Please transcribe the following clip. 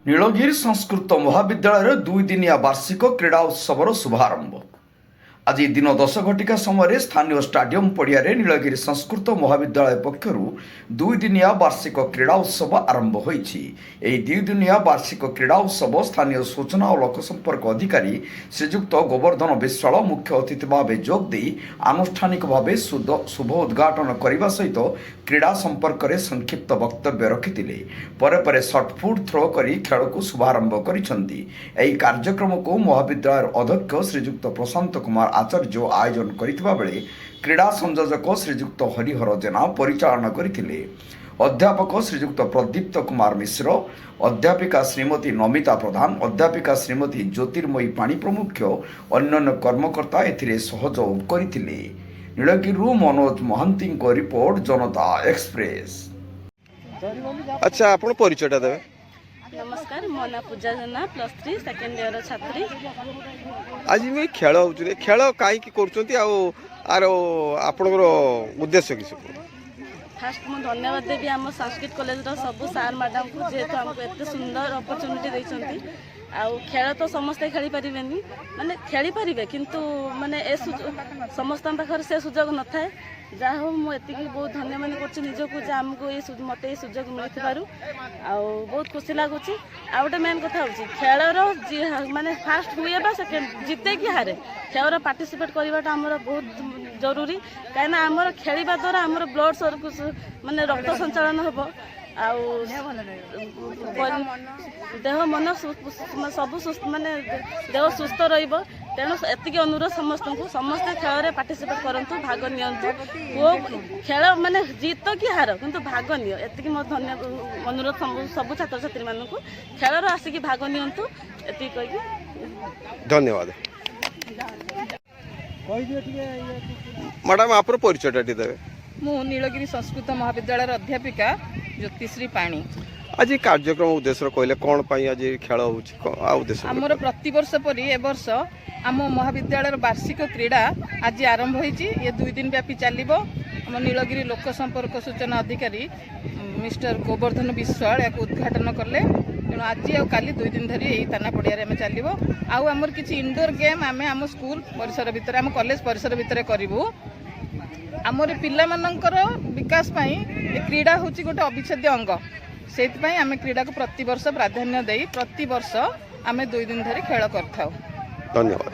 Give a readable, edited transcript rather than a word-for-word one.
नीलगिरी संस्कृत महाविद्यालय दुई दिनिया वार्षिक क्रीड़ा उत्सवर शुभारंभ। आज दिन 10 घटिका समय स्थानीय स्टाडियम पड़िया नीलगिरी संस्कृत महाविद्यालय पक्षर दुई दिनिया वार्षिक क्रीड़ा उत्सव आरंभ होईछि। एही दुई दिनिया वार्षिक क्रीड़ा उत्सव स्थानीय सूचना और लोक संपर्क अधिकारी श्रीजुक्त गोवर्धन विश्वाल मुख्य अतिथि भाव जोग देई आनुष्ठानिक भाव शुभ उद्घाटन करने सहित क्रीड़ा संपर्क में संक्षिप्त वक्तव्य रखिथिले। परे शॉटपुट थ्रो करी खेल को शुभारंभ करिसेंती। एही कार्यक्रम को महाविद्यालय अध्यक्ष श्रीजुक्त प्रशांत कुमार आचार्य आयोजन करिथिबा बेले क्रीड़ा संयोजक श्रीजुक्त हरिहर जेना परिचालन करथिले। अध्यापक श्रीजुक्त प्रदीप्त कुमार मिश्र, अध्यापिका श्रीमती नमिता प्रधान, अध्यापिका श्रीमती ज्योतिर्मयी पाणी प्रमुख अन्य कर्मकर्ता एथिरे सहयोग करथिले। नीलगिरी मनोज महांती को रिपोर्ट, जनता एक्सप्रेस। अच्छा, आपण परिचयटा देबे। नमस्कार, मो ना पूजा जेना, +3 सेकेंड इयर छात्री। आज मैं खेल होउछे, खेल काई की करछंती आरो आपनकर उद्देश्य किछ? फास्ट मु धन्यवाद देबी आम संस्कृत कॉलेज रो सब सार मैडम को, जेहेतु हमको एते सुंदर अपॉर्चुनिटी दैछंती। आउ खेल तो समस्ते खेली पारिबेनी, माने खेली पारिबे, किंतु माने ए समस्त पाखर से सुजोग न थाए। जा हो मु एति बहुत धन्यवाद करछि निजको, जे हमको ये मते ये सुजोग मिलि पारु। आउ बहुत खुशी लागुछि। आ गोटे मेन कथा होछि खेल रो माने फास्ट हुए बा सेकेंड जिते कि हारे, खेल पार्टिसिपेट करवाटा हमर बहुत जरूरी। कहीं आमर खेलवा द्वारा आमर ब्लड सर्कुलेट माने रक्त संचालन हम, देह मन सब माने देह सुस्थ रहिबो। तेणु एतिक अनुरोध समस्त को, समस्ते खेल में पार्टिसिपेट करंतु, भाग नियंतु। वो खेल माने जीत कि हार, किंतु भाग नियो, एतिक मो धन्य अनुरोध सब छात्र छात्री मान को खेल आसिक भाग नियंतु, एतिक कहि धन्यवाद। मैडम आप परिचयटा देबे। मु नीलगिरी संस्कृत महाविद्यालय अध्यापिका ज्योतिश्री पाणी। आज कार्यक्रम उद्देश्य कहले कौन पाई आज खेल होउछि उद्देश्य? आमर प्रतिवर्ष परी ए वर्ष आम महाविद्यालय वार्षिक क्रीड़ा आज आरंभ होईछि। ये 2 दिन व्यापी चलिबो। आम नीलगिरी लोक संपर्क सूचना अधिकारी मिस्टर गोवर्धन विश्वाल या उद्घाटन कले। तेणु आज आ काली 2 दिन धरी यही थाना पड़िया में चलिबो। आमर किछि इंडोर गेम आमे आम स्कूल परिसर भितर, आम कॉलेज परिसर भितर करिवु। आमर पिला मानकर विकास पाई क्रीड़ा होछि गोटे अविच्छेद्य अंग। से आम क्रीड़ा को प्रतिवर्ष प्राधान्य दे प्रतिवर्ष आम 2 दिन धरी खेल कर। धन्यवाद।